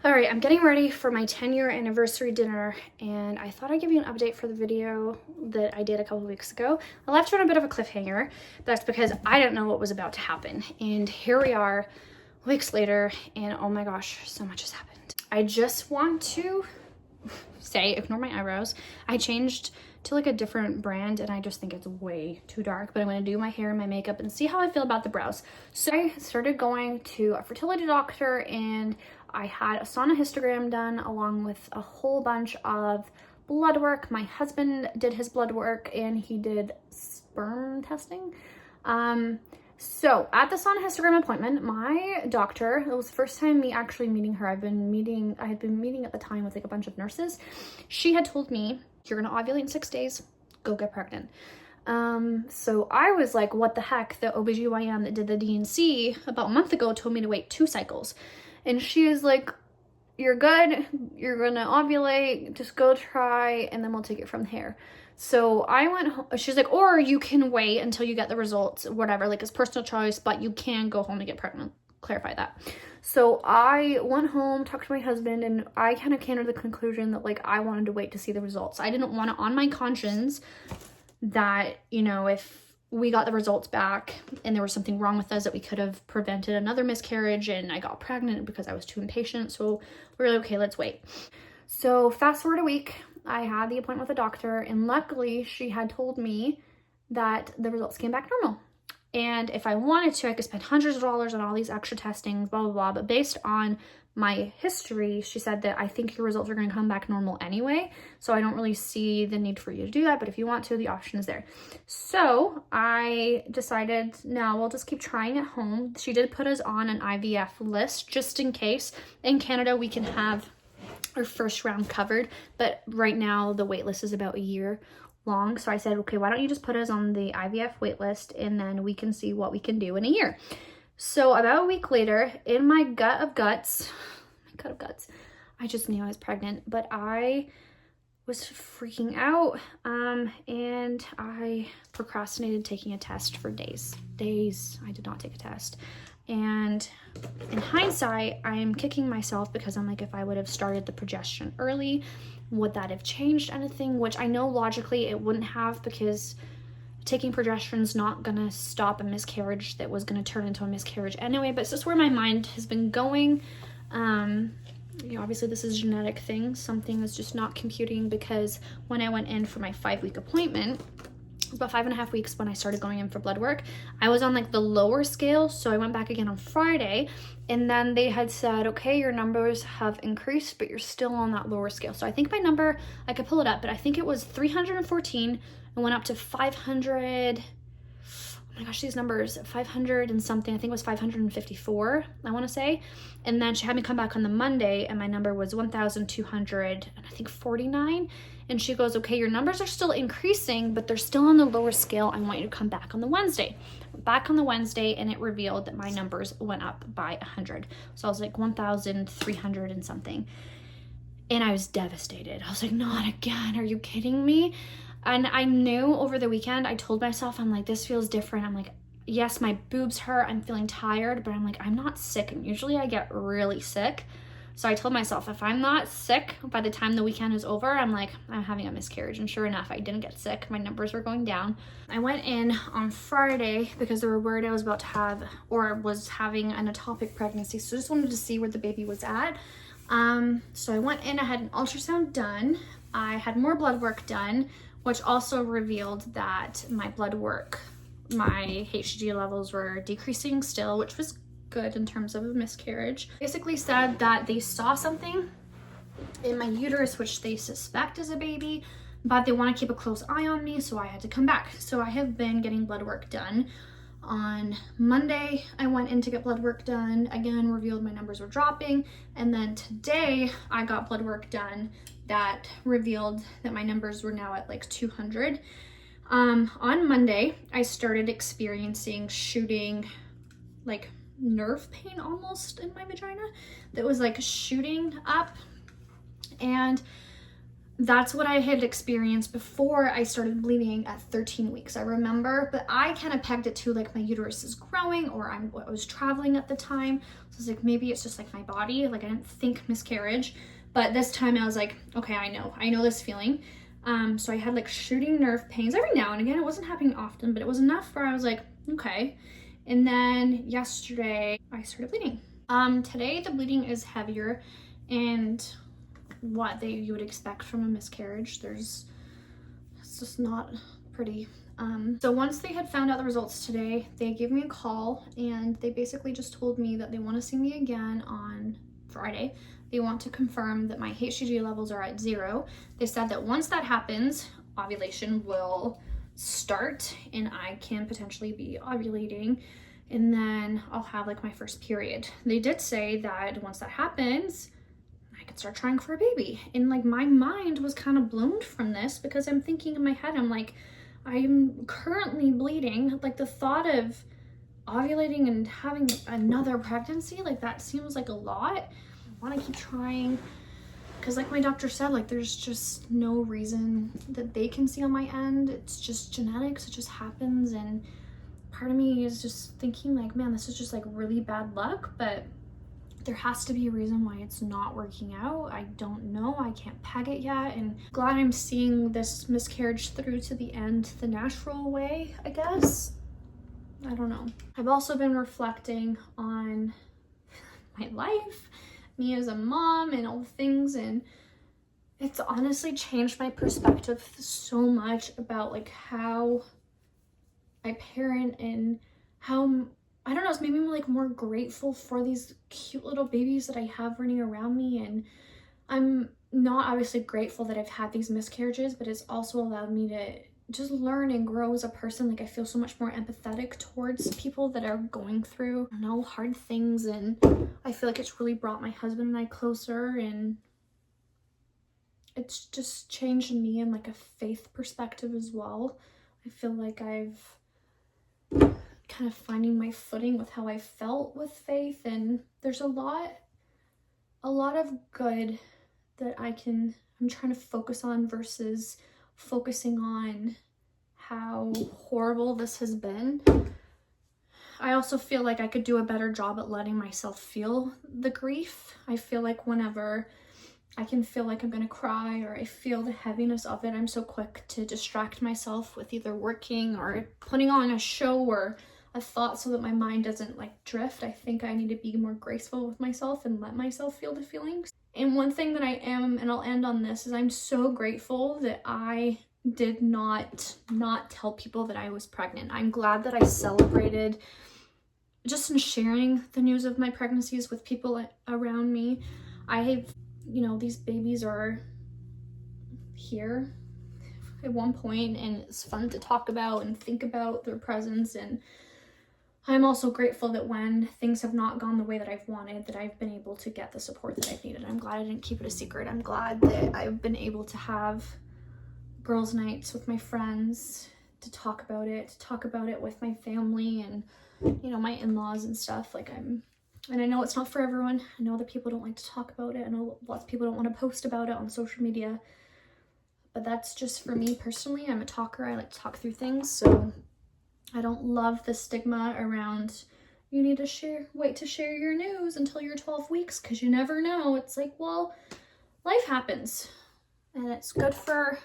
All right, I'm getting ready for my 10-year anniversary dinner, and I thought I'd give you an update for the video that I did a couple weeks ago. I left you on a bit of a cliffhanger. That's because I didn't know what was about to happen. And here we are, weeks later, and oh my gosh, so much has happened. I just want to say, ignore my eyebrows. I changed to like a different brand, and I just think it's way too dark, but I'm gonna do my hair and my makeup and see how I feel about the brows. So I started going to a fertility doctor, and I had a sonohystogram done along with a whole bunch of blood work. My husband did his blood work and he did sperm testing. So at the sonohystogram appointment, my doctor, it was the first time me actually meeting her. I had been meeting at the time with like a bunch of nurses. She had told me, you're gonna ovulate in 6 days, go get pregnant. So I was like, what the heck? The OBGYN that did the D&C about a month ago told me to wait 2 cycles. And she is like, you're good, you're gonna ovulate, just go try, and then we'll take it from there. So I went home. She's like, or you can wait until you get the results, whatever, like it's personal choice, but you can go home to get pregnant. Clarify that. So I went home, talked to my husband, and I kind of came to the conclusion that like I wanted to wait to see the results. I didn't want it on my conscience that, you know, if we got the results back and there was something wrong with us, that we could have prevented another miscarriage and I got pregnant because I was too impatient. So we're like, okay, let's wait. So fast forward a week, I had the appointment with the doctor, and luckily she had told me that the results came back normal. And if I wanted to, I could spend hundreds of dollars on all these extra testings, blah, blah, blah. But based on my history, she said that I think your results are going to come back normal anyway. So I don't really see the need for you to do that. But if you want to, the option is there. So I decided, no, we'll just keep trying at home. She did put us on an IVF list just in case. In Canada, we can have our first round covered. But right now, the wait list is about a year long. So I said, okay, why don't you just put us on the IVF wait list, and then we can see what we can do in a year. So about a week later, in my gut of guts, I just knew I was pregnant, but I was freaking out, and I procrastinated taking a test for days. I did not take a test. And in hindsight, I'm kicking myself because I'm like, if I would have started the progesterone early, would that have changed anything? Which I know logically it wouldn't have, because taking progesterone is not gonna stop a miscarriage that was gonna turn into a miscarriage anyway. But it's just where my mind has been going. You know, obviously this is a genetic thing. Something is just not computing, because when I went in for my 5-week appointment, it was about 5.5 weeks when I started going in for blood work, I was on like the lower scale. So I went back again on Friday, and then they had said, okay, your numbers have increased, but you're still on that lower scale. So I think my number, I could pull it up, but I think it was 314 and went up to 500. Oh my gosh, these numbers, 500 and something. I think it was 554, I want to say. And then she had me come back on the Monday, and my number was 1,200 and I think 49. And she goes, okay, your numbers are still increasing, but they're still on the lower scale. I want you to come back on the Wednesday. Back on the Wednesday, and it revealed that my numbers went up by 100. So I was like 1,300 and something. And I was devastated. I was like, not again. Are you kidding me? And I knew over the weekend, I told myself, I'm like, this feels different. I'm like, yes, my boobs hurt. I'm feeling tired, but I'm like, I'm not sick. And usually I get really sick. So I told myself, if I'm not sick by the time the weekend is over, I'm like, I'm having a miscarriage. And sure enough, I didn't get sick. My numbers were going down. I went in on Friday because they were worried I was about to have, or was having, an ectopic pregnancy. So I just wanted to see where the baby was at. So I went in, I had an ultrasound done. I had more blood work done, which also revealed that my blood work, my HCG levels were decreasing still, which was good in terms of a miscarriage. Basically said that they saw something in my uterus, which they suspect is a baby, but they want to keep a close eye on me, so I had to come back. So I have been getting blood work done. On Monday, I went in to get blood work done. Again, revealed my numbers were dropping. And then today, I got blood work done that revealed that my numbers were now at like 200. On Monday, I started experiencing shooting, like nerve pain almost in my vagina that was like shooting up. And that's what I had experienced before I started bleeding at 13 weeks, I remember. But I kind of pegged it to like my uterus is growing, or I was traveling at the time. So I was like, maybe it's just like my body. Like I didn't think miscarriage. But this time I was like, okay, I know this feeling. So I had like shooting nerve pains every now and again. It wasn't happening often, but it was enough where I was like, okay. And then yesterday I started bleeding. Today the bleeding is heavier and what you would expect from a miscarriage. It's just not pretty. So once they had found out the results today, they gave me a call and they basically just told me that they want to see me again on Friday. They want to confirm that my HCG levels are at 0. They said that once that happens, ovulation will start and I can potentially be ovulating, and then I'll have like my first period. They did say that once that happens, I could start trying for a baby. And like my mind was kind of blown from this because I'm thinking in my head, I'm like, I'm currently bleeding. Like the thought of ovulating and having another pregnancy, like that seems like a lot. I want to keep trying because like my doctor said, like there's just no reason that they can see on my end. It's just genetics, it just happens. And part of me is just thinking like, man, this is just like really bad luck, but there has to be a reason why it's not working out. I don't know, I can't peg it yet, and glad I'm seeing this miscarriage through to the end the natural way, I guess. I don't know. I've also been reflecting on my life, me as a mom and all the things, and it's honestly changed my perspective so much about like how I parent and how, I don't know, it's made me like more grateful for these cute little babies that I have running around me. And I'm not obviously grateful that I've had these miscarriages, but it's also allowed me to just learn and grow as a person. Like I feel so much more empathetic towards people that are going through, I don't know, hard things. And I feel like it's really brought my husband and I closer, and it's just changed me in like a faith perspective as well. I feel like I've kind of finding my footing with how I felt with faith, and there's a lot of good that I'm trying to focus on versus focusing on how horrible this has been. I also feel like I could do a better job at letting myself feel the grief. I feel like whenever I can feel like I'm gonna cry or I feel the heaviness of it, I'm so quick to distract myself with either working or putting on a show or a thought so that my mind doesn't like drift. I think I need to be more graceful with myself and let myself feel the feelings. And one thing that I am, and I'll end on this, is I'm so grateful that I did not tell people that I was pregnant. I'm glad that I celebrated just in sharing the news of my pregnancies with people around me. These babies are here at one point, and it's fun to talk about and think about their presence. And I'm also grateful that when things have not gone the way that I've wanted, that I've been able to get the support that I've needed. I'm glad I didn't keep it a secret. I'm glad that I've been able to have girls' nights with my friends, to talk about it with my family and, my in-laws and stuff. And I know it's not for everyone. I know that people don't like to talk about it. I know lots of people don't want to post about it on social media, but that's just for me personally. I'm a talker. I like to talk through things. So I don't love the stigma around you need to wait to share your news until you're 12 weeks because you never know. It's like, well, life happens, and it's good for,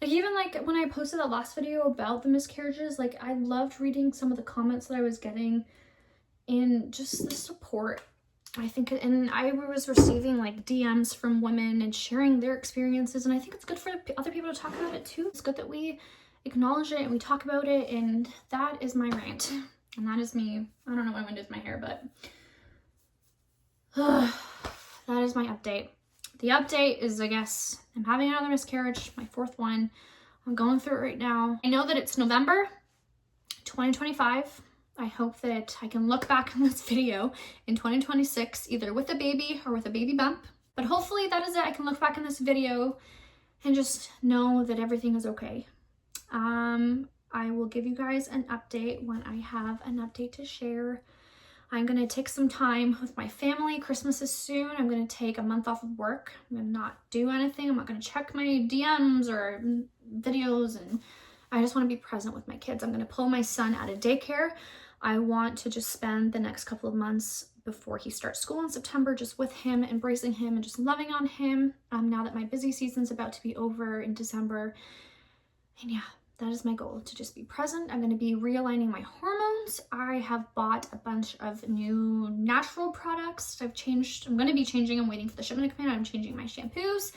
even when I posted that last video about the miscarriages, I loved reading some of the comments that I was getting and just the support. And I was receiving DMs from women and sharing their experiences, and I think it's good for other people to talk about it too. It's good that we acknowledge it and we talk about it, and that is my rant. And that is me. I don't know what I'm gonna do with my hair, but that is my update. The update is, I guess, I'm having another miscarriage, my 4th one. I'm going through it right now. I know that it's November 2025. I hope that I can look back on this video in 2026, either with a baby or with a baby bump. But hopefully that is it. I can look back in this video and just know that everything is okay. I will give you guys an update when I have an update to share. I'm gonna take some time with my family. Christmas is soon. I'm gonna take a month off of work. I'm gonna not do anything. I'm not gonna check my DMs or videos, and I just wanna be present with my kids. I'm gonna pull my son out of daycare. I want to just spend the next couple of months before he starts school in September just with him, embracing him and just loving on him, now that my busy season's about to be over in December. And yeah, that is my goal, to just be present. I'm going to be realigning my hormones. I have bought a bunch of new natural products. I'm going to be changing. I'm waiting for the shipment to come in. I'm changing my shampoos.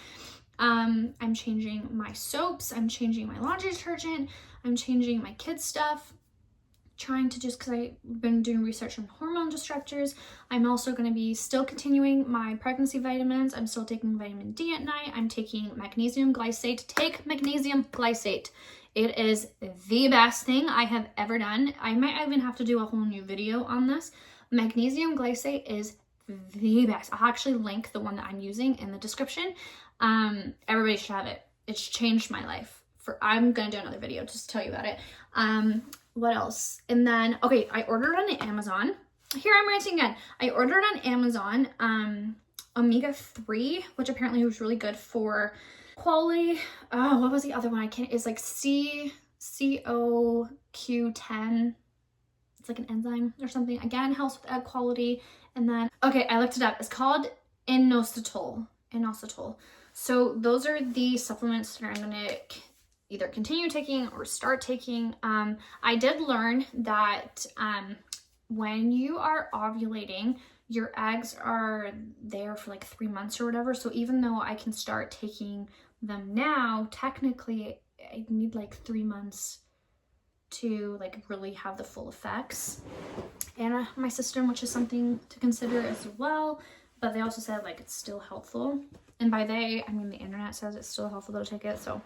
I'm changing my soaps. I'm changing my laundry detergent. I'm changing my kids' stuff. Trying to just, because I've been doing research on hormone disruptors. I'm also going to be still continuing my pregnancy vitamins. I'm still taking vitamin D at night. I'm taking magnesium glycate. Take magnesium glycate. It is the best thing I have ever done. I might even have to do a whole new video on this. Magnesium glycate is the best. I'll actually link the one that I'm using in the description. Everybody should have it. It's changed my life. I'm going to do another video just to tell you about it. What else? And then, okay, I ordered on Amazon. Here I'm ranting again. I ordered on Amazon omega-3, which apparently was really good for quality. Oh, what was the other one? It's like CoQ10. It's like an enzyme or something. Again, helps with egg quality. And then, okay, I looked it up. It's called inositol. So those are the supplements that I'm gonna either continue taking or start taking. I did learn that when you are ovulating, your eggs are there for like 3 months or whatever. So even though I can start taking them now, technically I need like 3 months to like really have the full effects. And my system, which is something to consider as well. But they also said like it's still helpful. And by they, I mean the internet says it's still helpful to take it. So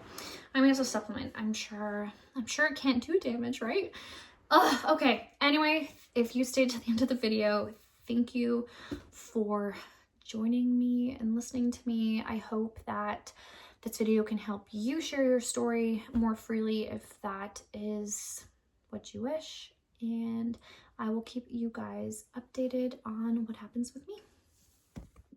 I mean, it's a supplement. I'm sure it can't do damage, right? Okay. Anyway, if you stayed to the end of the video, thank you for joining me and listening to me. I hope that this video can help you share your story more freely if that is what you wish. And I will keep you guys updated on what happens with me.